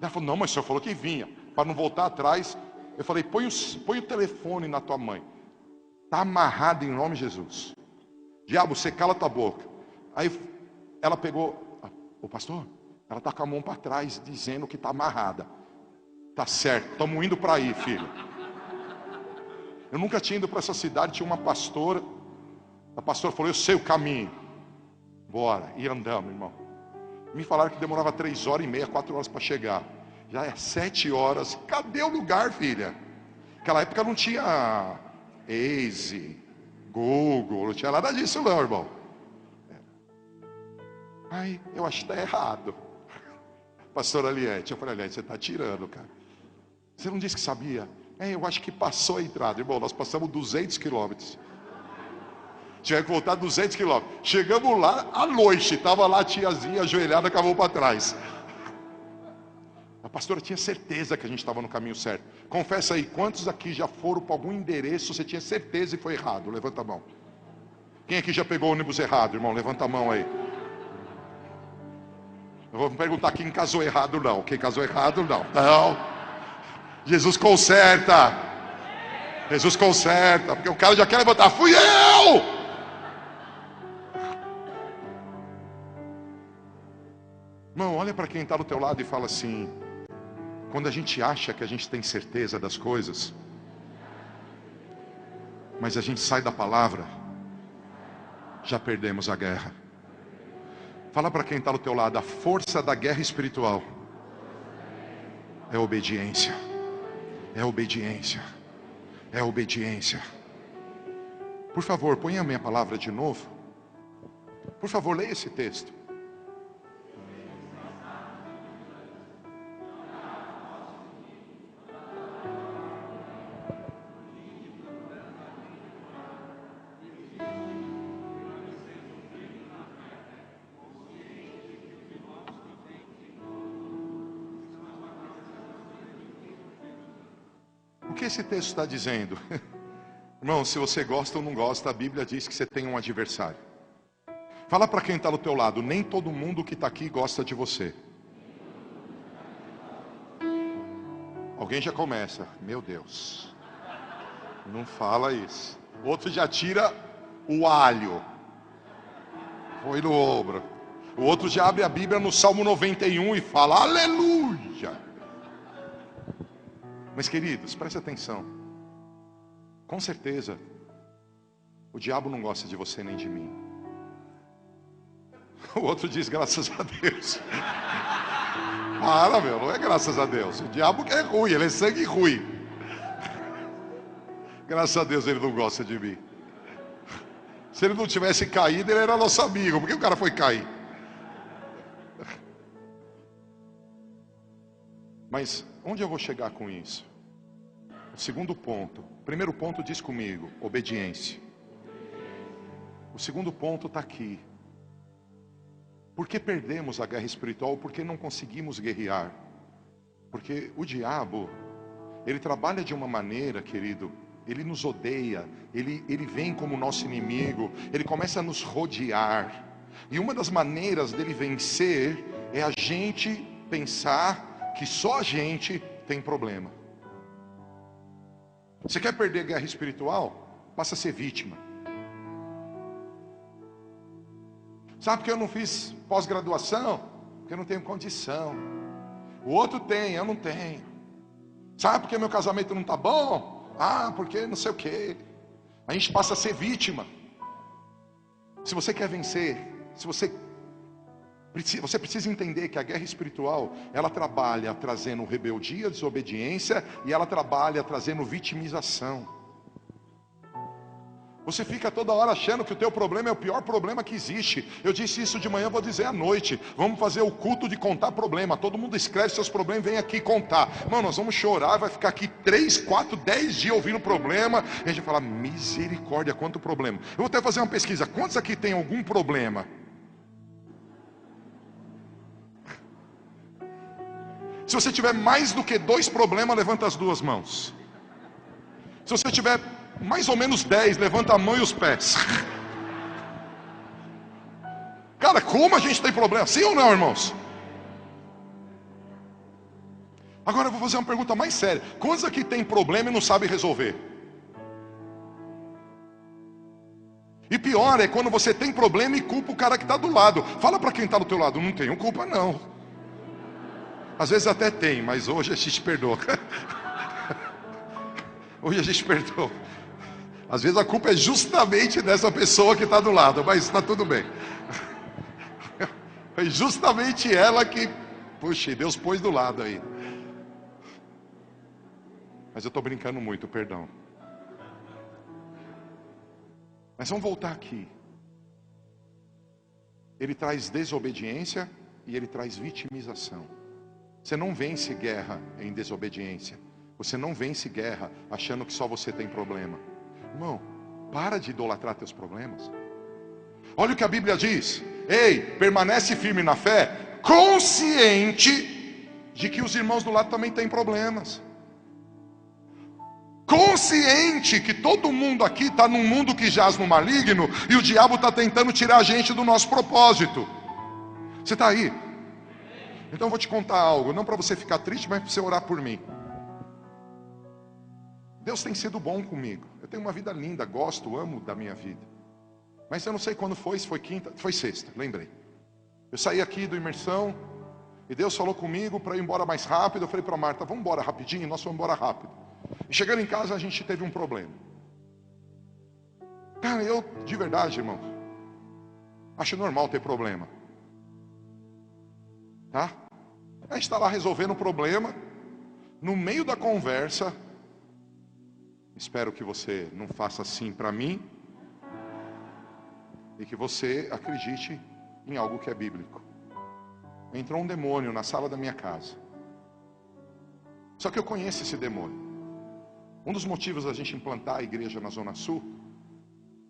Ela falou: não, mas o senhor falou que vinha. Para não voltar atrás, eu falei: põe o telefone na tua mãe. Está amarrado em nome de Jesus. Diabo, você cala tua boca. Aí ela pegou: o pastor, ela está com a mão para trás dizendo que está amarrada. Tá certo, estamos indo para aí, filho. Eu nunca tinha ido para essa cidade. Tinha uma pastora. A pastora falou: eu sei o caminho. Bora. E andamos, irmão. Me falaram que demorava 3h30, 4 horas para chegar. Já é 7 horas. Cadê o lugar, filha? Naquela época não tinha Waze, Google, não tinha nada disso não, irmão. Ai, eu acho que está errado. Pastora Aliette, eu falei: Aliette, você está tirando, cara. Você não disse que sabia? Eu acho que passou a entrada. Irmão, nós passamos 200 quilômetros. Tinha que voltar 200 quilômetros. Chegamos lá à noite, estava lá a tiazinha ajoelhada com a mão para trás. A pastora tinha certeza que a gente estava no caminho certo. Confessa aí, quantos aqui já foram para algum endereço, você tinha certeza e foi errado? Levanta a mão. Quem aqui já pegou o ônibus errado, irmão? Levanta a mão aí. Eu vou perguntar quem casou errado, não. Quem casou errado, não. Não. Jesus conserta. Jesus conserta. Porque o cara já quer levantar. Fui eu! Irmão, olha para quem está do teu lado e fala assim: quando a gente acha que a gente tem certeza das coisas, mas a gente sai da palavra, já perdemos a guerra. Fala para quem está do teu lado: a força da guerra espiritual é obediência. É obediência. É obediência. Por favor, ponha a minha palavra de novo. Por favor, leia esse texto. O que esse texto está dizendo? Irmão, se você gosta ou não gosta, a Bíblia diz que você tem um adversário. Fala para quem está do teu lado, nem todo mundo que está aqui gosta de você. Alguém já começa, meu Deus, não fala isso. Outro já tira o alho, foi no ombro. O outro já abre a Bíblia no Salmo 91 e fala, aleluia. Mas queridos, preste atenção. Com certeza, o diabo não gosta de você nem de mim. O outro diz, graças a Deus. Para, meu, não é graças a Deus. O diabo que é ruim, ele é sangue ruim. Graças a Deus ele não gosta de mim. Se ele não tivesse caído, ele era nosso amigo. Por que o cara foi cair? Mas onde eu vou chegar com isso? O segundo ponto. O primeiro ponto diz comigo, obediência. O segundo ponto está aqui. Por que perdemos a guerra espiritual? Porque não conseguimos guerrear. Porque o diabo, ele trabalha de uma maneira, querido, ele nos odeia, ele vem como nosso inimigo, ele começa a nos rodear. E uma das maneiras dele vencer é a gente pensar que só a gente tem problema. Você quer perder a guerra espiritual? Passa a ser vítima. Sabe por que eu não fiz pós-graduação? Porque eu não tenho condição. O outro tem, eu não tenho. Sabe por que meu casamento não está bom? Ah, porque não sei o quê. A gente passa a ser vítima. Se você quer vencer, se você precisa entender que a guerra espiritual, ela trabalha trazendo rebeldia, desobediência, e ela trabalha trazendo vitimização. Você fica toda hora achando que o teu problema é o pior problema que existe. Eu disse isso de manhã, vou dizer à noite. Vamos fazer o culto de contar problema. Todo mundo escreve seus problemas, vem aqui contar. Mano, nós vamos chorar, vai ficar aqui 3, 4, 10 dias ouvindo problema. E a gente vai falar, misericórdia, quanto problema. Eu vou até fazer uma pesquisa, quantos aqui tem algum problema? Se você tiver mais do que 2 problemas, levanta as 2 mãos. Se você tiver mais ou menos 10, levanta a mão e os pés. Cara, como a gente tem problema? Sim ou não, irmãos? Agora eu vou fazer uma pergunta mais séria. Quantos aqui tem problema e não sabe resolver? E pior é quando você tem problema e culpa o cara que está do lado. Fala para quem está do teu lado, não tenho culpa não. Às vezes até tem, mas hoje a gente perdoa. Hoje a gente perdoa. Às vezes a culpa é justamente dessa pessoa que está do lado, mas está tudo bem. Foi justamente ela que, puxa, Deus pôs do lado aí. Mas eu estou brincando muito, perdão. Mas vamos voltar aqui. Ele traz desobediência e ele traz vitimização. Você não vence guerra em desobediência. Você não vence guerra achando que só você tem problema. Irmão, para de idolatrar teus problemas. Olha o que a Bíblia diz. Ei, permanece firme na fé, consciente de que os irmãos do lado também têm problemas. Consciente que todo mundo aqui está num mundo que jaz no maligno e o diabo está tentando tirar a gente do nosso propósito. Você está aí? Então eu vou te contar algo, não para você ficar triste, mas para você orar por mim. Deus tem sido bom comigo. Eu tenho uma vida linda, gosto, amo da minha vida. Mas eu não sei quando foi, se foi quinta, foi sexta, lembrei. Eu saí aqui do imersão e Deus falou comigo para ir embora mais rápido. Eu falei para Marta, vamos embora rapidinho, nós vamos embora rápido. E chegando em casa a gente teve um problema. Cara, eu de verdade, irmão, acho normal ter problema. Tá? A gente está lá resolvendo o problema. No meio da conversa, espero que você não faça assim para mim e que você acredite em algo que é bíblico. Entrou um demônio na sala da minha casa. Só que eu conheço esse demônio. Um dos motivos da gente implantar a igreja na Zona Sul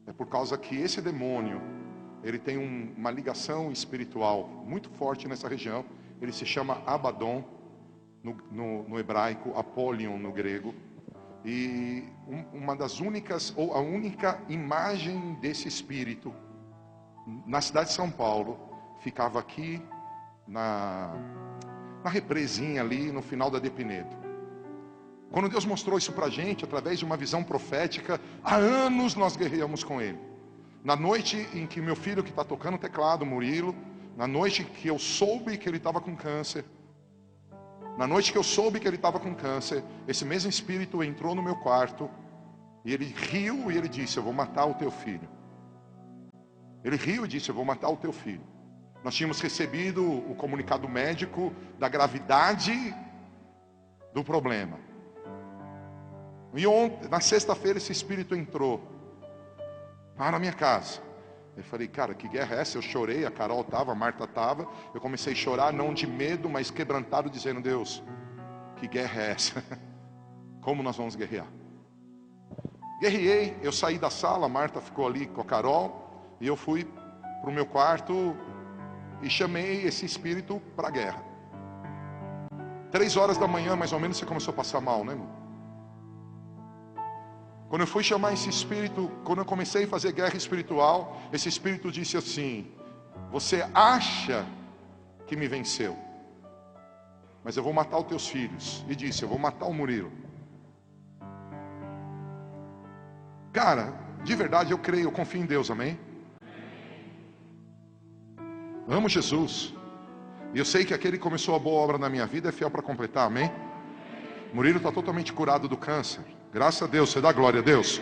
é por causa que esse demônio, ele tem uma ligação espiritual muito forte nessa região. Ele se chama Abaddon no hebraico, Apollyon no grego. E uma das únicas, ou a única imagem desse espírito na cidade de São Paulo, ficava aqui na represinha ali no final da De Pinedo. Quando Deus mostrou isso pra gente, através de uma visão profética, há anos nós guerreamos com Ele. Na noite em que meu filho que está tocando teclado, Murilo, na noite que eu soube que ele estava com câncer, esse mesmo espírito entrou no meu quarto, e ele riu e ele disse: eu vou matar o teu filho. Ele riu e disse: eu vou matar o teu filho. Nós tínhamos recebido o comunicado médico da gravidade do problema. E ontem, na sexta-feira, esse espírito entrou na minha casa. Eu falei: cara, que guerra é essa? Eu chorei, a Carol estava, a Marta estava. Eu comecei a chorar, não de medo, mas quebrantado, dizendo: Deus, que guerra é essa? Como nós vamos guerrear? Guerreei, eu saí da sala, a Marta ficou ali com a Carol, e eu fui para o meu quarto e chamei esse espírito para a guerra. 3 horas da manhã, mais ou menos, você começou a passar mal, né, irmão? Quando eu fui chamar esse espírito, quando eu comecei a fazer guerra espiritual, esse espírito disse assim: você acha que me venceu, mas eu vou matar os teus filhos. E disse: eu vou matar o Murilo. Cara, de verdade eu creio, eu confio em Deus, amém? Amo Jesus. E eu sei que aquele que começou a boa obra na minha vida é fiel para completar, amém? Murilo está totalmente curado do câncer. Graças a Deus, você dá glória a Deus.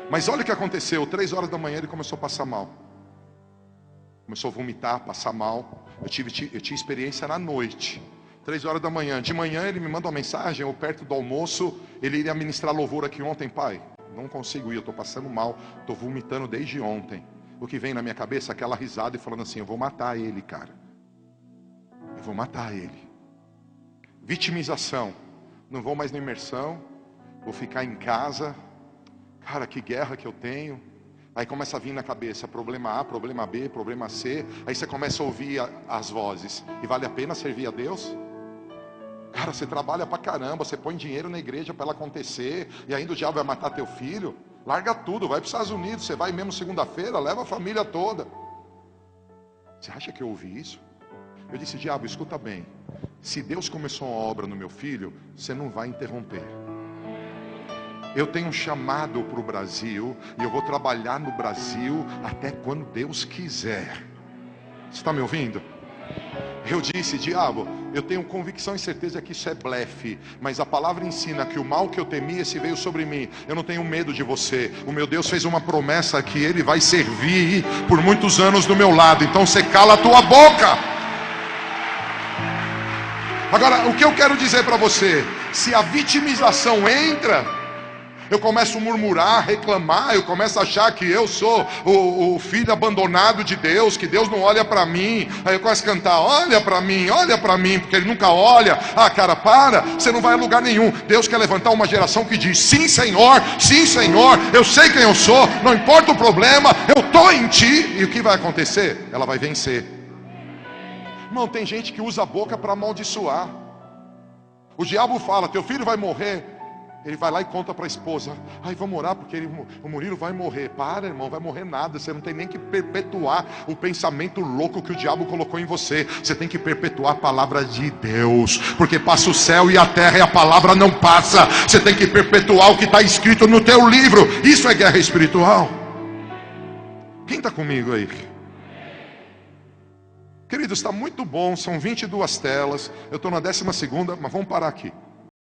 Mas olha o que aconteceu, 3 horas da manhã ele começou a passar mal. Começou a vomitar, passar mal. Eu tinha experiência na noite. 3 horas da manhã. De manhã ele me manda uma mensagem, ou perto do almoço, ele iria ministrar louvor aqui ontem. Pai, não consigo ir, eu estou passando mal, estou vomitando desde ontem. O que vem na minha cabeça, aquela risada e falando assim: eu vou matar ele, cara. Eu vou matar ele. Vitimização. Não vou mais na imersão, vou ficar em casa. Cara, que guerra que eu tenho. Aí começa a vir na cabeça problema A, problema B, problema C. Aí você começa a ouvir as vozes. E vale a pena servir a Deus? Cara, você trabalha pra caramba, você põe dinheiro na igreja para ela acontecer, e ainda o diabo vai matar teu filho. Larga tudo, vai para os Estados Unidos. Você vai mesmo segunda-feira, leva a família toda. Você acha que eu ouvi isso? Eu disse: diabo, escuta bem, se Deus começou uma obra no meu filho, você não vai interromper. Eu tenho um chamado para o Brasil, e eu vou trabalhar no Brasil até quando Deus quiser. Você está me ouvindo? Eu disse: diabo, eu tenho convicção e certeza que isso é blefe, mas a palavra ensina que o mal que eu temia, esse veio sobre mim. Eu não tenho medo de você. O meu Deus fez uma promessa que Ele vai servir por muitos anos do meu lado. Então você cala a tua boca. Agora, o que eu quero dizer para você: se a vitimização entra, eu começo a murmurar, reclamar, eu começo a achar que eu sou o filho abandonado de Deus, que Deus não olha para mim. Aí eu começo a cantar: olha para mim, porque Ele nunca olha. Ah, cara, para, você não vai a lugar nenhum. Deus quer levantar uma geração que diz: sim Senhor, eu sei quem eu sou, não importa o problema, eu estou em Ti. E o que vai acontecer? Ela vai vencer. Irmão, tem gente que usa a boca para amaldiçoar. O diabo fala: teu filho vai morrer. Ele vai lá e conta para a esposa: ai, vamos orar porque o Murilo vai morrer. Para, irmão, vai morrer nada. Você não tem nem que perpetuar o pensamento louco que o diabo colocou em você. Você tem que perpetuar a palavra de Deus, porque passa o céu e a terra e a palavra não passa. Você tem que perpetuar o que está escrito no teu livro. Isso é guerra espiritual. Quem está comigo aí? Queridos, está muito bom. São 22 telas. Eu estou na 12ª, mas vamos parar aqui.